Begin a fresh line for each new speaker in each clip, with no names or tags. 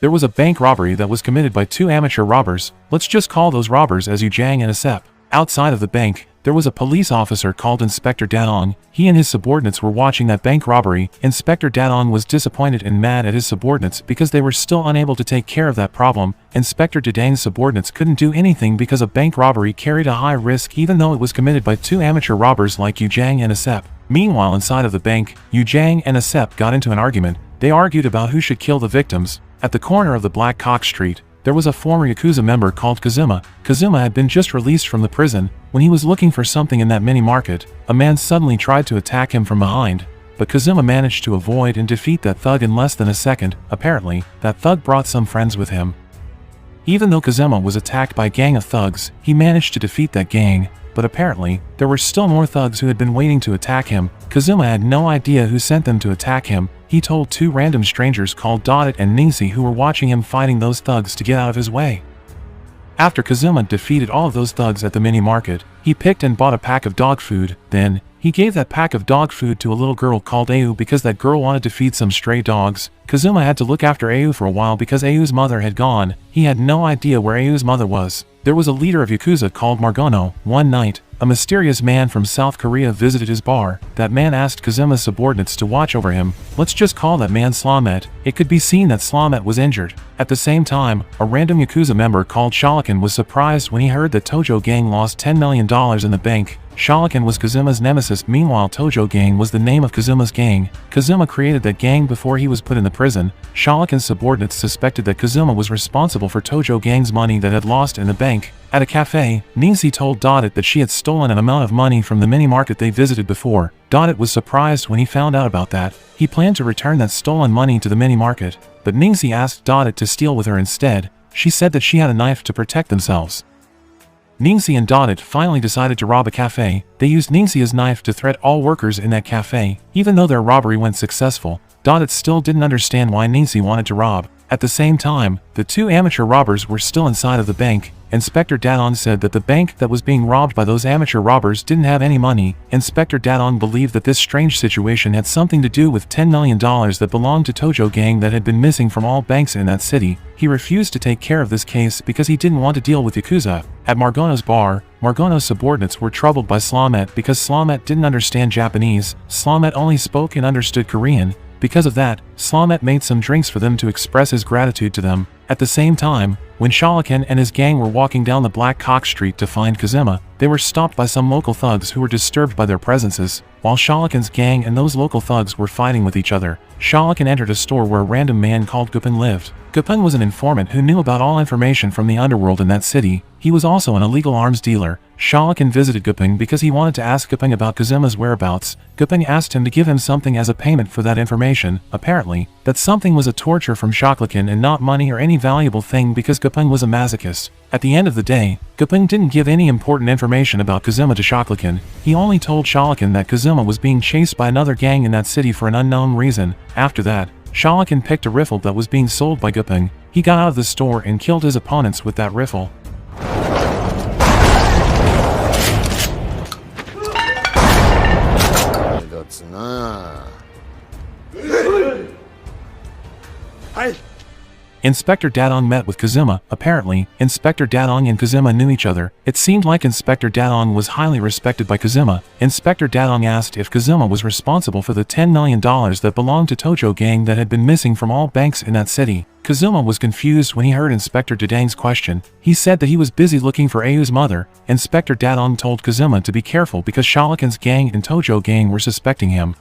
There was a bank robbery that was committed by two amateur robbers. Let's just call those robbers as Yujang and Asep. Outside of the bank, there was a police officer called Inspector Dadong. He and his subordinates were watching that bank robbery. Inspector Dadong was disappointed and mad at his subordinates because they were still unable to take care of that problem. Inspector Dadong's subordinates couldn't do anything because a bank robbery carried a high risk even though it was committed by two amateur robbers like Yujang and Asep. Meanwhile, inside of the bank, Yujang and Asep got into an argument. They argued about who should kill the victims. At the corner of the Black Cock Street, there was a former Yakuza member called Kazuma. Kazuma had been just released from the prison. When he was looking for something in that mini-market, a man suddenly tried to attack him from behind, but Kazuma managed to avoid and defeat that thug in less than a second. Apparently, that thug brought some friends with him. Even though Kazuma was attacked by a gang of thugs, he managed to defeat that gang, but apparently, there were still more thugs who had been waiting to attack him. Kazuma had no idea who sent them to attack him. He told two random strangers called Dodit and Ningxi who were watching him fighting those thugs to get out of his way. After Kazuma defeated all of those thugs at the mini-market, he picked and bought a pack of dog food. Then, he gave that pack of dog food to a little girl called Ayu because that girl wanted to feed some stray dogs. Kazuma had to look after Ayu for a while because Ayu's mother had gone. He had no idea where Ayu's mother was. There was a leader of Yakuza called Margono. One night, a mysterious man from South Korea visited his bar. That man asked Kazuma's subordinates to watch over him. Let's just call that man Slamet. It could be seen that Slamet was injured. At the same time, a random Yakuza member called Shalikin was surprised when he heard that Tojo Gang lost $10 million in the bank. Shalikin was Kazuma's nemesis. Meanwhile, Tojo Gang was the name of Kazuma's gang. Kazuma created that gang before he was put in the prison. Shalikin's subordinates suspected that Kazuma was responsible for Tojo Gang's money that had lost in the bank. At a cafe, Ningxi told Dodit that she had stolen an amount of money from the mini-market they visited before. Dodit was surprised when he found out about that. He planned to return that stolen money to the mini-market, but Ningxi asked Dodit to steal with her instead. She said that she had a knife to protect themselves. Ningxi and Dodit finally decided to rob a cafe. They used Ningxi's knife to threat all workers in that cafe. Even though their robbery went successful, Dodit still didn't understand why Ningxi wanted to rob. At the same time, the two amateur robbers were still inside of the bank. Inspector Dadong said that the bank that was being robbed by those amateur robbers didn't have any money. Inspector Dadong believed that this strange situation had something to do with $10 million that belonged to Tojo Gang that had been missing from all banks in that city. He refused to take care of this case because he didn't want to deal with Yakuza. At Margono's bar, Margono's subordinates were troubled by Slamet because Slamet didn't understand Japanese. Slamet only spoke and understood Korean. Because of that, Slamet made some drinks for them to express his gratitude to them. At the same time, when Shalikin and his gang were walking down the Black Cock Street to find Kazuma, they were stopped by some local thugs who were disturbed by their presences. While Shalikin's gang and those local thugs were fighting with each other, Shalikin entered a store where a random man called Gupin lived. Gupin was an informant who knew about all information from the underworld in that city. He was also an illegal arms dealer. Shalikin visited Gupin because he wanted to ask Gupin about Kazuma's whereabouts. Gupin asked him to give him something as a payment for that information. Apparently, that something was a torture from Shalikin and not money or any valuable thing because Gupin was a masochist. At the end of the day, Gupin didn't give any important information about Kazuma to Shalikin. He only told Shalikin that Kazuma was being chased by another gang in that city for an unknown reason. After that, Shalikin picked a rifle that was being sold by Gupin. He got out of the store and killed his opponents with that rifle. Inspector Dadong met with Kazuma. Apparently, Inspector Dadong and Kazuma knew each other. It seemed like Inspector Dadong was highly respected by Kazuma. Inspector Dadong asked if Kazuma was responsible for the $10 million that belonged to Tojo Gang that had been missing from all banks in that city. Kazuma was confused when he heard Inspector Dadong's question. He said that he was busy looking for Ayu's mother. Inspector Dadong told Kazuma to be careful because Shalikin's gang and Tojo Gang were suspecting him.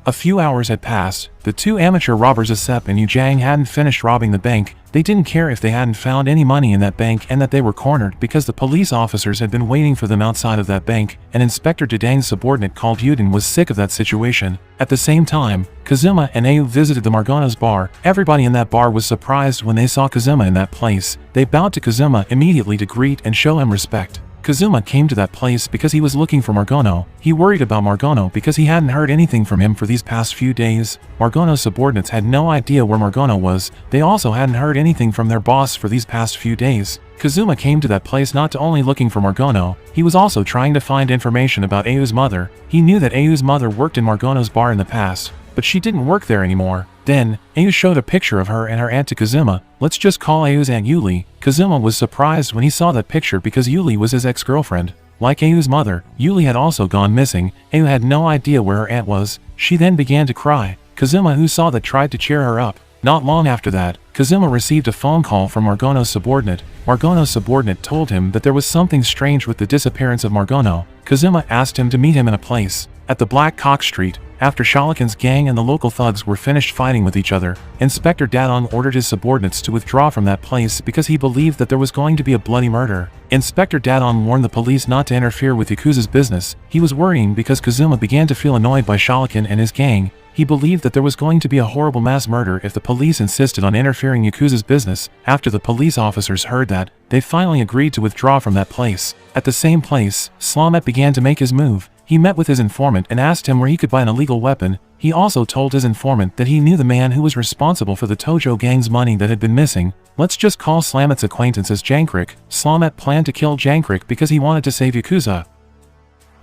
A few hours had passed. The two amateur robbers Asep and Yujang hadn't finished robbing the bank. They didn't care if they hadn't found any money in that bank and that they were cornered because the police officers had been waiting for them outside of that bank, and Inspector Dadong's subordinate called Yudin was sick of that situation. At the same time, Kazuma and Ayu visited the Margono's bar. Everybody in that bar was surprised when they saw Kazuma in that place. They bowed to Kazuma immediately to greet and show him respect. Kazuma came to that place because he was looking for Margono. He worried about Margono because he hadn't heard anything from him for these past few days. Margono's subordinates had no idea where Margono was. They also hadn't heard anything from their boss for these past few days. Kazuma came to that place not only looking for Margono, he was also trying to find information about Ayu's mother. He knew that Ayu's mother worked in Margono's bar in the past. but she didn't work there anymore. Then, Ayu showed a picture of her and her aunt to Kazuma. Let's just call Ayu's aunt Yuli. Kazuma was surprised when he saw that picture because Yuli was his ex-girlfriend. Like Ayu's mother, Yuli had also gone missing. Ayu had no idea where her aunt was. She then began to cry. Kazuma, who saw that, tried to cheer her up. Not long after that, Kazuma received a phone call from Margono's subordinate. Margono's subordinate told him that there was something strange with the disappearance of Margono. Kazuma asked him to meet him in a place at the Black Cock Street. After Shalakin's gang and the local thugs were finished fighting with each other, Inspector Dadong ordered his subordinates to withdraw from that place because he believed that there was going to be a bloody murder. Inspector Dadong warned the police not to interfere with Yakuza's business. He was worrying because Kazuma began to feel annoyed by Shalakin and his gang. He believed that there was going to be a horrible mass murder if the police insisted on interfering Yakuza's business. After the police officers heard that, they finally agreed to withdraw from that place. At the same place, Slamet began to make his move. He met with his informant and asked him where he could buy an illegal weapon. He also told his informant that he knew the man who was responsible for the Tojo gang's money that had been missing. Let's just call Slamet's acquaintance as Jankrik. Slamet planned to kill Jankrik because he wanted to save Yakuza.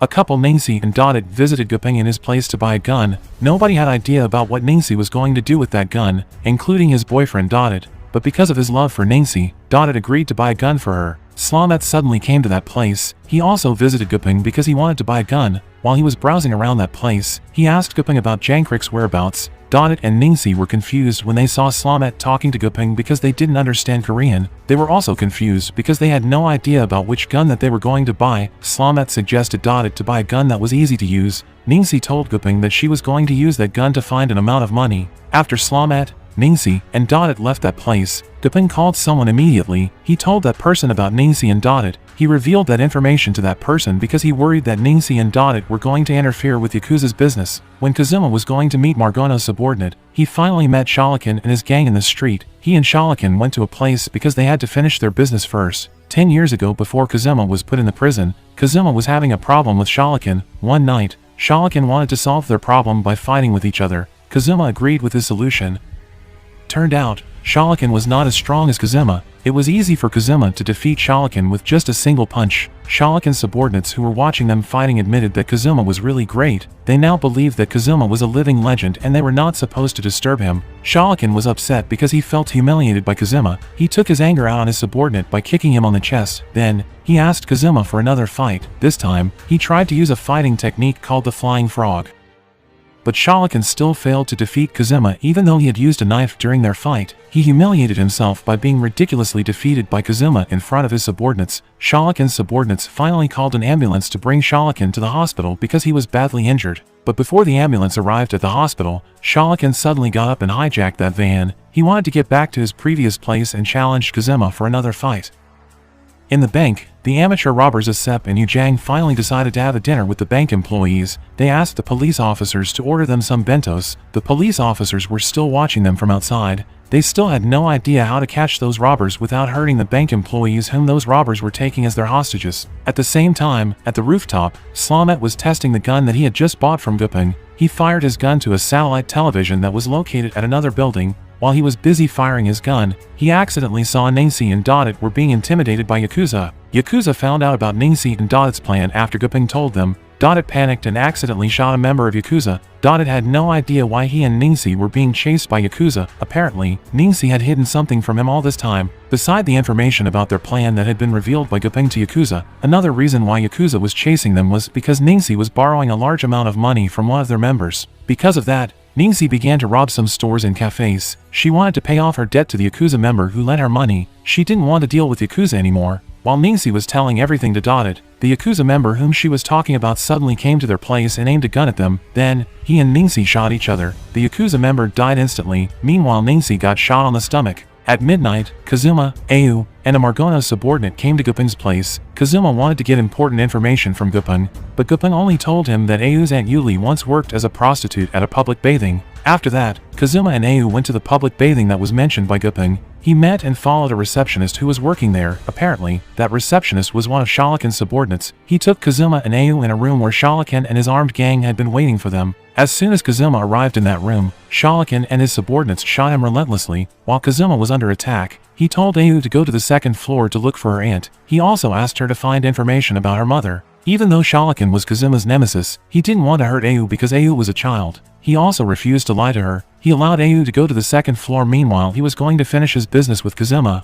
A couple, Ningsi and Dodit, visited Gupeng in his place to buy a gun. Nobody had idea about what Ningsi was going to do with that gun, including his boyfriend Dodit. But because of his love for Ningsi, Dodit agreed to buy a gun for her. Slamet suddenly came to that place. He also visited Gupeng because he wanted to buy a gun. While he was browsing around that place, he asked Gupeng about Jankrik's whereabouts. Dodit and Ningsi were confused when they saw Slamet talking to Gupeng because they didn't understand Korean. They were also confused because they had no idea about which gun that they were going to buy. Slamet suggested Dodit to buy a gun that was easy to use. Ningsi told Gupeng that she was going to use that gun to find an amount of money. After Slamet, Ningsi and Dodit left that place, Gupeng called someone immediately. He told that person about Ningsi and Dodit. He revealed that information to that person because he worried that Ningsi and Dodit were going to interfere with Yakuza's business. When Kazuma was going to meet Margono's subordinate, he finally met Shalakin and his gang in the street. He and Shalakin went to a place because they had to finish their business first. 10 years ago, before Kazuma was put in the prison, Kazuma was having a problem with Shalakin. One night, Shalakin wanted to solve their problem by fighting with each other. Kazuma agreed with his solution. Turned out, Shalakin was not as strong as Kazuma. It was easy for Kazuma to defeat Shalakin with just a single punch. Shalakin's subordinates who were watching them fighting admitted that Kazuma was really great. They now believed that Kazuma was a living legend and they were not supposed to disturb him. Shalakin was upset because he felt humiliated by Kazuma. He took his anger out on his subordinate by kicking him on the chest. Then, he asked Kazuma for another fight. This time, he tried to use a fighting technique called the flying frog. But Shalakin still failed to defeat Kazuma even though he had used a knife during their fight. He humiliated himself by being ridiculously defeated by Kazuma in front of his subordinates. Shalakin's subordinates finally called an ambulance to bring Shalakin to the hospital because he was badly injured. But before the ambulance arrived at the hospital, Shalakin suddenly got up and hijacked that van. He wanted to get back to his previous place and challenged Kazuma for another fight. In the bank, the amateur robbers Asep and Yujang finally decided to have a dinner with the bank employees. They asked the police officers to order them some bentos. The police officers were still watching them from outside. They still had no idea how to catch those robbers without hurting the bank employees whom those robbers were taking as their hostages. At the same time, at the rooftop, Slamet was testing the gun that he had just bought from Gupeng. He fired his gun to a satellite television that was located at another building. While he was busy firing his gun, he accidentally saw Ningsi and Dodit were being intimidated by Yakuza. Yakuza found out about Ningsi and Dodit's plan after Gupeng told them. Dodit panicked and accidentally shot a member of Yakuza. Dodit had no idea why he and Ningsi were being chased by Yakuza. Apparently, Ningsi had hidden something from him all this time. Beside the information about their plan that had been revealed by Gupeng to Yakuza, another reason why Yakuza was chasing them was because Ningsi was borrowing a large amount of money from one of their members. Because of that, Ningsi began to rob some stores and cafes. She wanted to pay off her debt to the Yakuza member who lent her money. She didn't want to deal with Yakuza anymore. While Ningsi was telling everything to Dodit, the Yakuza member whom she was talking about suddenly came to their place and aimed a gun at them. Then, he and Ningsi shot each other. The Yakuza member died instantly. Meanwhile, Ningsi got shot on the stomach. At midnight, Kazuma, Ayu, and a Margono subordinate came to Gupeng's place. Kazuma wanted to get important information from Gupeng, but Gupeng only told him that Ayu's Aunt Yuli once worked as a prostitute at a public bathing. After that, Kazuma and Ayu went to the public bathing that was mentioned by Gupeng. He met and followed a receptionist who was working there. Apparently, that receptionist was one of Shalakin's subordinates. He took Kazuma and Ayu in a room where Shalakin and his armed gang had been waiting for them. As soon as Kazuma arrived in that room, Shalakin and his subordinates shot him relentlessly. While Kazuma was under attack, he told Ayu to go to the second floor to look for her aunt. He also asked her to find information about her mother. Even though Shalakin was Kazuma's nemesis, he didn't want to hurt Ayu because Ayu was a child. He also refused to lie to her. He allowed Ayu to go to the second floor. Meanwhile, he was going to finish his business with Kazuma.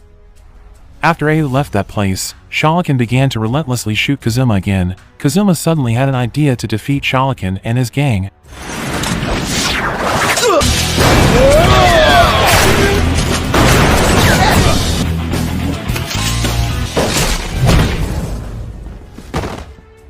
After Ayu left that place, Shalakin began to relentlessly shoot Kazuma again. Kazuma suddenly had an idea to defeat Shalakin and his gang.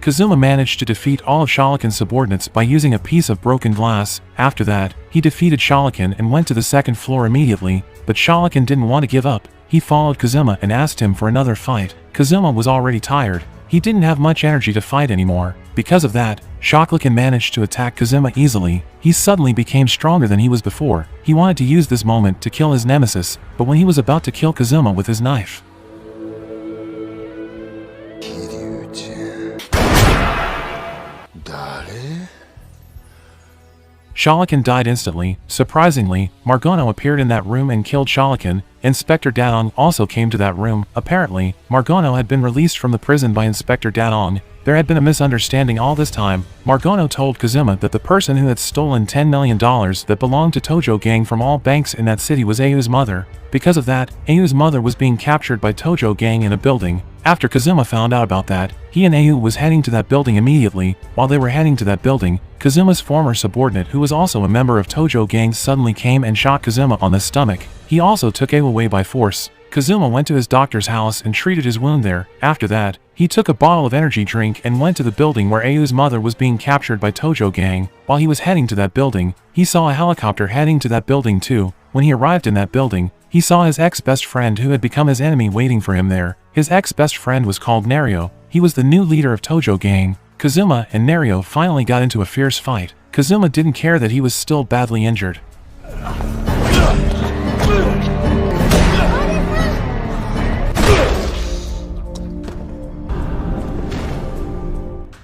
Kazuma managed to defeat all of Shalakin's subordinates by using a piece of broken glass. After that, he defeated Shalakin and went to the second floor immediately, but Shalakin didn't want to give up. He followed Kazuma and asked him for another fight. Kazuma was already tired. He didn't have much energy to fight anymore. Because of that, Shalakin managed to attack Kazuma easily. He suddenly became stronger than he was before. He wanted to use this moment to kill his nemesis, but when he was about to kill Kazuma with his knife, Shalakin died instantly. Surprisingly, Margono appeared in that room and killed Shalakin. Inspector Dadong also came to that room. Apparently, Margono had been released from the prison by Inspector Dadong. There had been a misunderstanding all this time. Margono told Kazuma that the person who had stolen $10 million that belonged to Tojo gang from all banks in that city was Ayu's mother. Because of that, Ayu's mother was being captured by Tojo gang in a building. After Kazuma found out about that, he and Ayu was heading to that building immediately. While they were heading to that building, Kazuma's former subordinate, who was also a member of Tojo gang, suddenly came and shot Kazuma on the stomach. He also took Ayu away by force. Kazuma went to his doctor's house and treated his wound there. After that, he took a bottle of energy drink and went to the building where Ayu's mother was being captured by Tojo gang. While he was heading to that building, he saw a helicopter heading to that building too. When he arrived in that building, he saw his ex-best friend who had become his enemy waiting for him there. His ex-best friend was called Nario. He was the new leader of Tojo gang. Kazuma and Nario finally got into a fierce fight. Kazuma didn't care that he was still badly injured.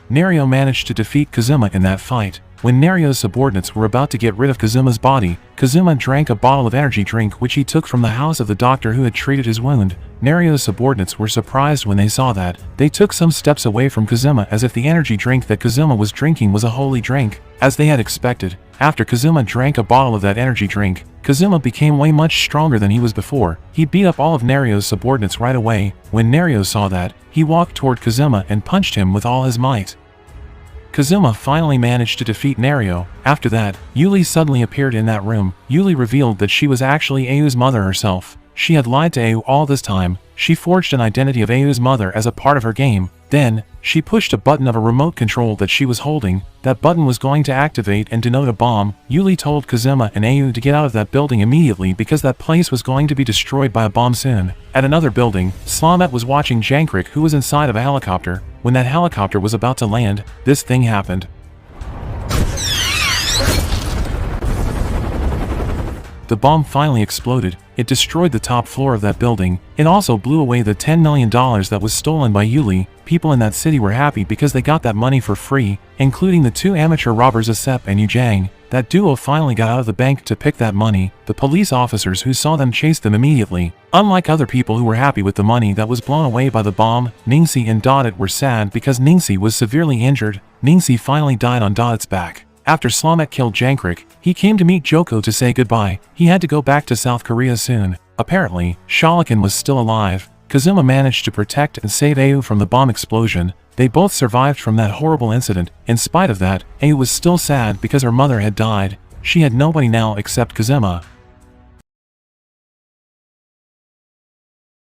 Nario managed to defeat Kazuma in that fight. When Nario's subordinates were about to get rid of Kazuma's body, Kazuma drank a bottle of energy drink which he took from the house of the doctor who had treated his wound. Nario's subordinates were surprised when they saw that. They took some steps away from Kazuma as if the energy drink that Kazuma was drinking was a holy drink. As they had expected, after Kazuma drank a bottle of that energy drink, Kazuma became way much stronger than he was before. He beat up all of Nario's subordinates right away. When Nario saw that, he walked toward Kazuma and punched him with all his might. Kazuma finally managed to defeat Nario. After that, Yuli suddenly appeared in that room. Yuli revealed that she was actually Ayu's mother herself. She had lied to Ayu all this time. She forged an identity of Ayu's mother as a part of her game. Then, she pushed a button of a remote control that she was holding. That button was going to activate and denote a bomb. Yuli told Kazuma and Ayu to get out of that building immediately because that place was going to be destroyed by a bomb soon. At another building, Slamet was watching Jankrik, who was inside of a helicopter. When that helicopter was about to land, this thing happened. The bomb finally exploded. It destroyed the top floor of that building. It also blew away the $10 million that was stolen by Yuli. People in that city were happy because they got that money for free, including the two amateur robbers Asep and Yujang. That duo finally got out of the bank to pick that money. The police officers who saw them chased them immediately. Unlike other people who were happy with the money that was blown away by the bomb, Ningxi and Dodit were sad because Ningxi was severely injured. Ningxi finally died on Dodit's back. After Slamet killed Jankrik, he came to meet Joko to say goodbye. He had to go back to South Korea soon. Apparently, Shalakin was still alive. Kazuma managed to protect and save Ayu from the bomb explosion. They both survived from that horrible incident. In spite of that, Ayu was still sad because her mother had died. She had nobody now except Kazuma.